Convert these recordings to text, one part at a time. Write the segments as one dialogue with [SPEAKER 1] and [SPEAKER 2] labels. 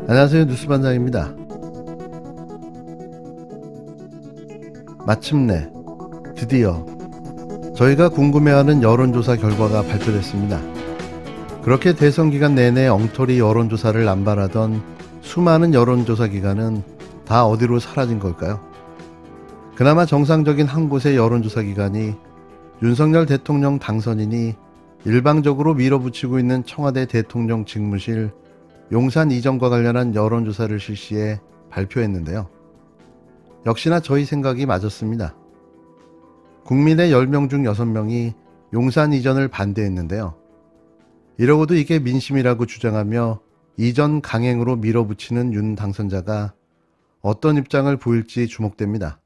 [SPEAKER 1] 안녕하세요. 뉴스반장입니다. 마침내 드디어 저희가 궁금해하는 여론조사 결과가 발표됐습니다. 그렇게 대선 기간 내내 엉터리 여론조사를 남발하던 수많은 여론조사 기관은 다 어디로 사라진 걸까요? 그나마 정상적인 한 곳의 여론조사 기관이 윤석열 대통령 당선인이 일방적으로 밀어붙이고 있는 청와대 대통령 직무실 용산 이전과 관련한 여론조사를 실시해 발표했는데요. 역시나 저희 생각이 맞았습니다. 국민의 10명 중 6명이 용산 이전을 반대했는데요. 이러고도 이게 민심이라고 주장하며 이전 강행으로 밀어붙이는 윤 당선자가 어떤 입장을 보일지 주목됩니다.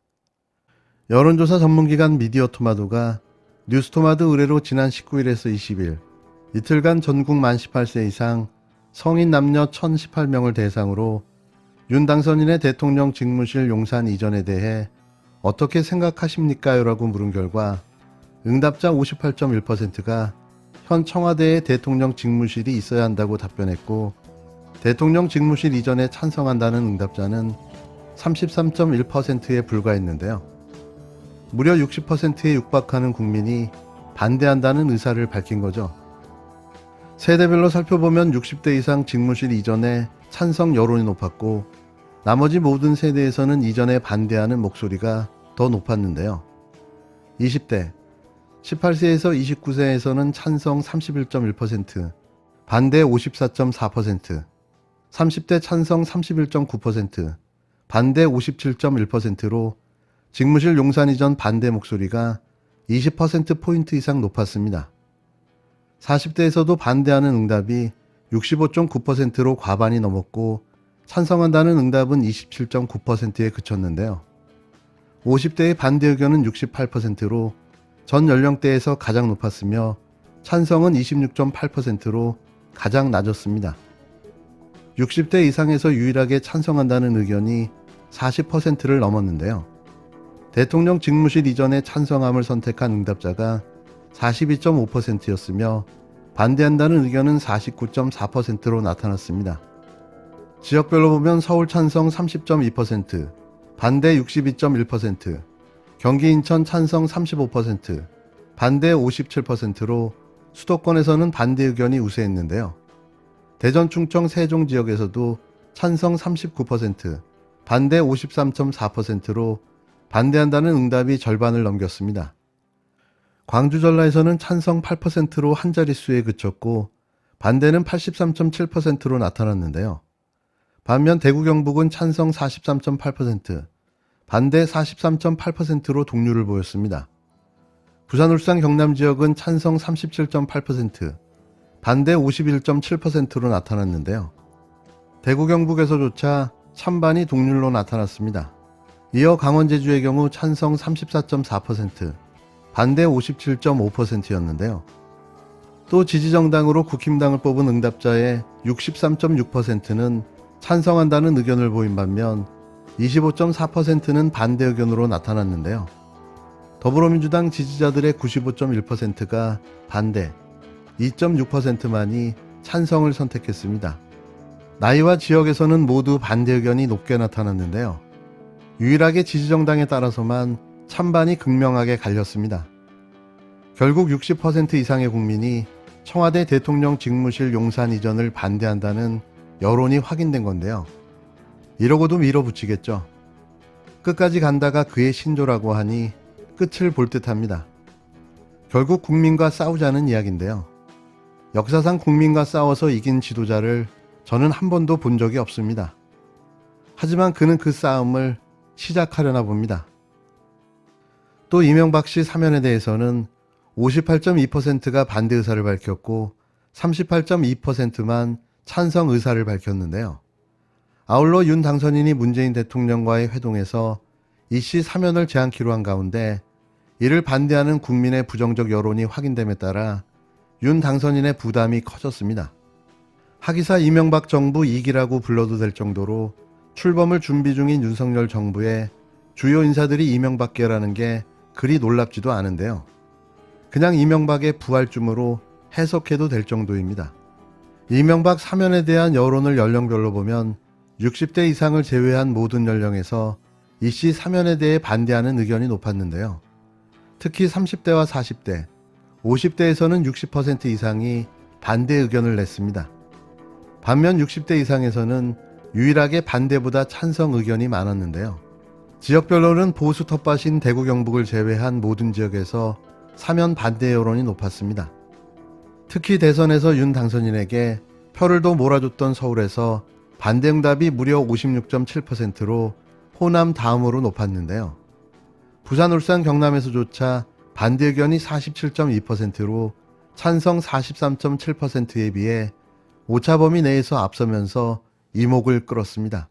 [SPEAKER 1] 여론조사 전문기관 미디어토마토가 뉴스토마토 의뢰로 지난 19일에서 20일 이틀간 전국 만 18세 이상 성인 남녀 1018명을 대상으로 윤 당선인의 대통령 직무실 용산 이전에 대해 어떻게 생각하십니까? 라고 물은 결과 응답자 58.1%가 현 청와대에 대통령 직무실이 있어야 한다고 답변했고, 대통령 직무실 이전에 찬성한다는 응답자는 33.1%에 불과했는데요. 무려 60%에 육박하는 국민이 반대한다는 의사를 밝힌 거죠. 세대별로 살펴보면 60대 이상 직무실 이전에 찬성 여론이 높았고, 나머지 모든 세대에서는 이전에 반대하는 목소리가 더 높았는데요. 20대, 18세에서 29세에서는 찬성 31.1%, 반대 54.4%, 30대 찬성 31.9%, 반대 57.1%로 직무실 용산 이전 반대 목소리가 20%포인트 이상 높았습니다. 40대에서도 반대하는 응답이 65.9%로 과반이 넘었고, 찬성한다는 응답은 27.9%에 그쳤는데요. 50대의 반대 의견은 68%로 전 연령대에서 가장 높았으며, 찬성은 26.8%로 가장 낮았습니다. 60대 이상에서 유일하게 찬성한다는 의견이 40%를 넘었는데요. 대통령 직무실 이전에 찬성함을 선택한 응답자가 42.5%였으며 반대한다는 의견은 49.4%로 나타났습니다. 지역별로 보면 서울 찬성 30.2%, 반대 62.1%, 경기 인천 찬성 35%, 반대 57%로 수도권에서는 반대 의견이 우세했는데요. 대전 충청 세종 지역에서도 찬성 39%, 반대 53.4%로 반대한다는 응답이 절반을 넘겼습니다. 광주 전라에서는 찬성 8%로 한 자릿수에 그쳤고, 반대는 83.7%로 나타났는데요. 반면 대구 경북은 찬성 43.8%, 반대 43.8%로 동률을 보였습니다. 부산 울산 경남 지역은 찬성 37.8%, 반대 51.7%로 나타났는데요. 대구 경북에서조차 찬반이 동률로 나타났습니다. 이어 강원 제주의 경우 찬성 34.4%, 반대 57.5%였는데요. 또 지지정당으로 국힘당을 뽑은 응답자의 63.6%는 찬성한다는 의견을 보인 반면 25.4%는 반대 의견으로 나타났는데요. 더불어민주당 지지자들의 95.1%가 반대, 2.6%만이 찬성을 선택했습니다. 나이와 지역에서는 모두 반대 의견이 높게 나타났는데요. 유일하게 지지정당에 따라서만 찬반이 극명하게 갈렸습니다. 결국 60% 이상의 국민이 청와대 대통령 직무실 용산 이전을 반대한다는 여론이 확인된 건데요. 이러고도 밀어붙이겠죠. 끝까지 간다가 그의 신조라고 하니 끝을 볼 듯합니다. 결국 국민과 싸우자는 이야기인데요. 역사상 국민과 싸워서 이긴 지도자를 저는 한 번도 본 적이 없습니다. 하지만 그는 그 싸움을 시작하려나 봅니다. 또 이명박 씨 사면에 대해서는 58.2%가 반대 의사를 밝혔고 38.2%만 찬성 의사를 밝혔는데요. 아울러 윤 당선인이 문재인 대통령과의 회동에서 이 씨 사면을 제안키로 한 가운데 이를 반대하는 국민의 부정적 여론이 확인됨에 따라 윤 당선인의 부담이 커졌습니다. 하기사 이명박 정부 2기라고 불러도 될 정도로 출범을 준비 중인 윤석열 정부의 주요 인사들이 이명박계라는 게 그리 놀랍지도 않은데요. 그냥 이명박의 부활쯤으로 해석해도 될 정도입니다. 이명박 사면에 대한 여론을 연령별로 보면 60대 이상을 제외한 모든 연령에서 이씨 사면에 대해 반대하는 의견이 높았는데요. 특히 30대와 40대, 50대에서는 60% 이상이 반대 의견을 냈습니다. 반면 60대 이상에서는 유일하게 반대보다 찬성 의견이 많았는데요. 지역별로는 보수 텃밭인 대구 경북을 제외한 모든 지역에서 사면 반대 여론이 높았습니다. 특히 대선에서 윤 당선인에게 표를 더 몰아줬던 서울에서 반대 응답이 무려 56.7%로 호남 다음으로 높았는데요. 부산, 울산, 경남에서조차 반대 의견이 47.2%로 찬성 43.7%에 비해 오차 범위 내에서 앞서면서 이목을 끌었습니다.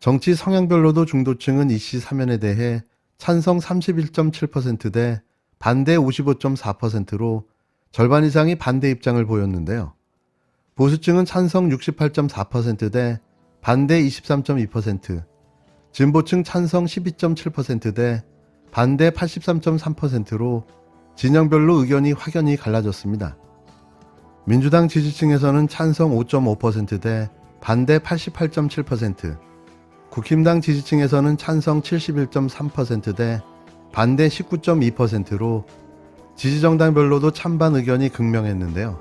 [SPEAKER 1] 정치 성향별로도 중도층은 이씨 사면에 대해 찬성 31.7%대 반대 55.4%로 절반 이상이 반대 입장을 보였는데요. 보수층은 찬성 68.4%대 반대 23.2%, 진보층 찬성 12.7%대 반대 83.3%로 진영별로 의견이 확연히 갈라졌습니다. 민주당 지지층에서는 찬성 5.5%대 반대 88.7%, 국힘당 지지층에서는 찬성 71.3%대 반대 19.2%로 지지정당별로도 찬반 의견이 극명했는데요.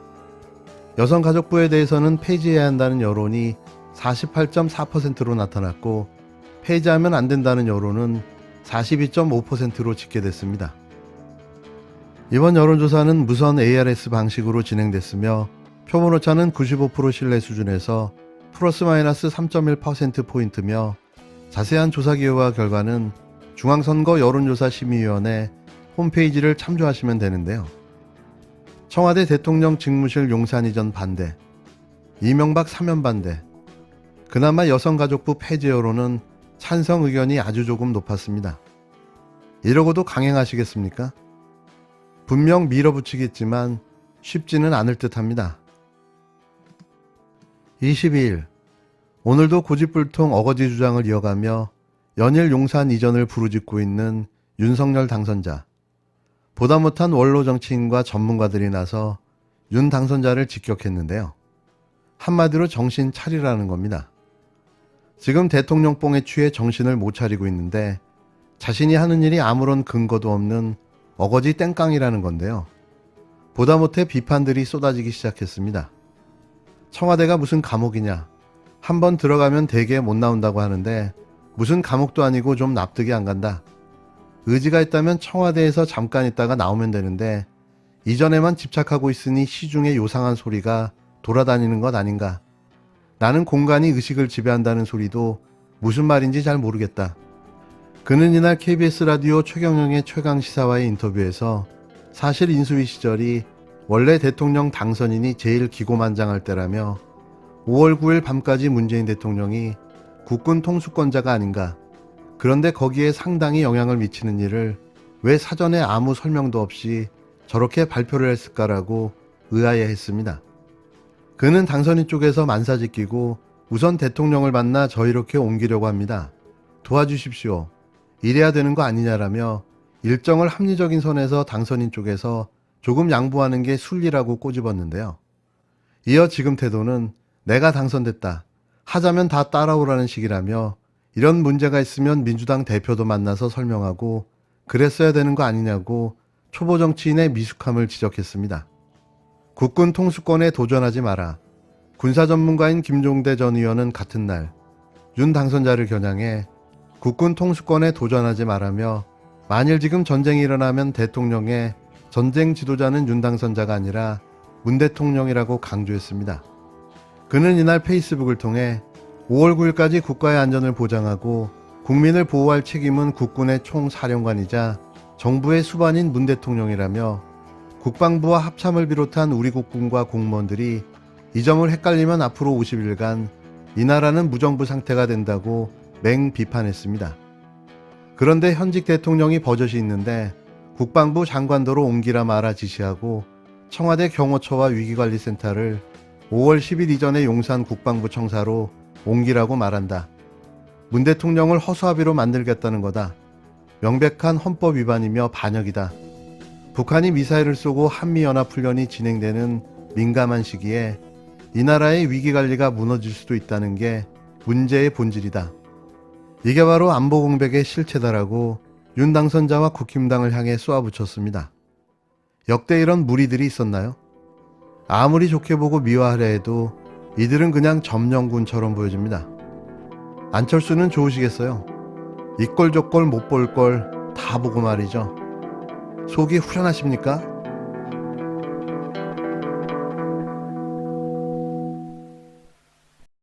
[SPEAKER 1] 여성가족부에 대해서는 폐지해야 한다는 여론이 48.4%로 나타났고 폐지하면 안 된다는 여론은 42.5%로 집계됐습니다. 이번 여론조사는 무선 ARS 방식으로 진행됐으며 표본 오차는 95% 신뢰 수준에서 플러스 마이너스 3.1%포인트며 자세한 조사 기호와 결과는 중앙선거 여론조사심의위원회 홈페이지를 참조하시면 되는데요. 청와대 대통령 직무실 용산 이전 반대, 이명박 사면 반대, 그나마 여성가족부 폐지 여론은 찬성 의견이 아주 조금 높았습니다. 이러고도 강행하시겠습니까? 분명 밀어붙이겠지만 쉽지는 않을 듯합니다. 22일, 오늘도 고집불통 어거지 주장을 이어가며 연일 용산 이전을 부르짖고 있는 윤석열 당선자. 보다 못한 원로 정치인과 전문가들이 나서 윤 당선자를 직격했는데요. 한마디로 정신 차리라는 겁니다. 지금 대통령 뽕에 취해 정신을 못 차리고 있는데 자신이 하는 일이 아무런 근거도 없는 어거지 땡깡이라는 건데요. 보다 못해 비판들이 쏟아지기 시작했습니다. 청와대가 무슨 감옥이냐. 한번 들어가면 대개 못 나온다고 하는데 무슨 감옥도 아니고 좀 납득이 안 간다. 의지가 있다면 청와대에서 잠깐 있다가 나오면 되는데 이전에만 집착하고 있으니 시중에 요상한 소리가 돌아다니는 것 아닌가. 나는 공간이 의식을 지배한다는 소리도 무슨 말인지 잘 모르겠다. 그는 이날 KBS 라디오 최경영의 최강시사와의 인터뷰에서 사실 인수위 시절이 원래 대통령 당선인이 제일 기고만장할 때라며 5월 9일 밤까지 문재인 대통령이 국군 통수권자가 아닌가. 그런데 거기에 상당히 영향을 미치는 일을 왜 사전에 아무 설명도 없이 저렇게 발표를 했을까라고 의아해했습니다. 그는 당선인 쪽에서 만사짓기고 우선 대통령을 만나 저 이렇게 옮기려고 합니다. 도와주십시오. 이래야 되는 거 아니냐라며 일정을 합리적인 선에서 당선인 쪽에서 조금 양보하는 게 순리라고 꼬집었는데요. 이어 지금 태도는 내가 당선됐다. 하자면 다 따라오라는 식이라며 이런 문제가 있으면 민주당 대표도 만나서 설명하고 그랬어야 되는 거 아니냐고 초보 정치인의 미숙함을 지적했습니다. 국군 통수권에 도전하지 마라. 군사 전문가인 김종대 전 의원은 같은 날 윤 당선자를 겨냥해 국군 통수권에 도전하지 말라며 만일 지금 전쟁이 일어나면 대통령의 전쟁 지도자는 윤 당선자가 아니라 문 대통령이라고 강조했습니다. 그는 이날 페이스북을 통해 5월 9일까지 국가의 안전을 보장하고 국민을 보호할 책임은 국군의 총사령관이자 정부의 수반인 문 대통령이라며 국방부와 합참을 비롯한 우리 국군과 공무원들이 이 점을 헷갈리면 앞으로 50일간 이 나라는 무정부 상태가 된다고 맹 비판했습니다. 그런데 현직 대통령이 버젓이 있는데 국방부 장관도로 옮기라 마라 지시하고 청와대 경호처와 위기관리센터를 5월 10일 이전에 용산 국방부 청사로 옮기라고 말한다. 문 대통령을 허수아비로 만들겠다는 거다. 명백한 헌법 위반이며 반역이다. 북한이 미사일을 쏘고 한미연합훈련이 진행되는 민감한 시기에 이 나라의 위기관리가 무너질 수도 있다는 게 문제의 본질이다. 이게 바로 안보 공백의 실체다라고 윤 당선자와 국힘당을 향해 쏘아붙였습니다. 역대 이런 무리들이 있었나요? 아무리 좋게 보고 미화하려 해도 이들은 그냥 점령군처럼 보여집니다. 안철수는 좋으시겠어요? 이꼴저꼴 못 볼 걸 다 보고 말이죠. 속이 후련하십니까?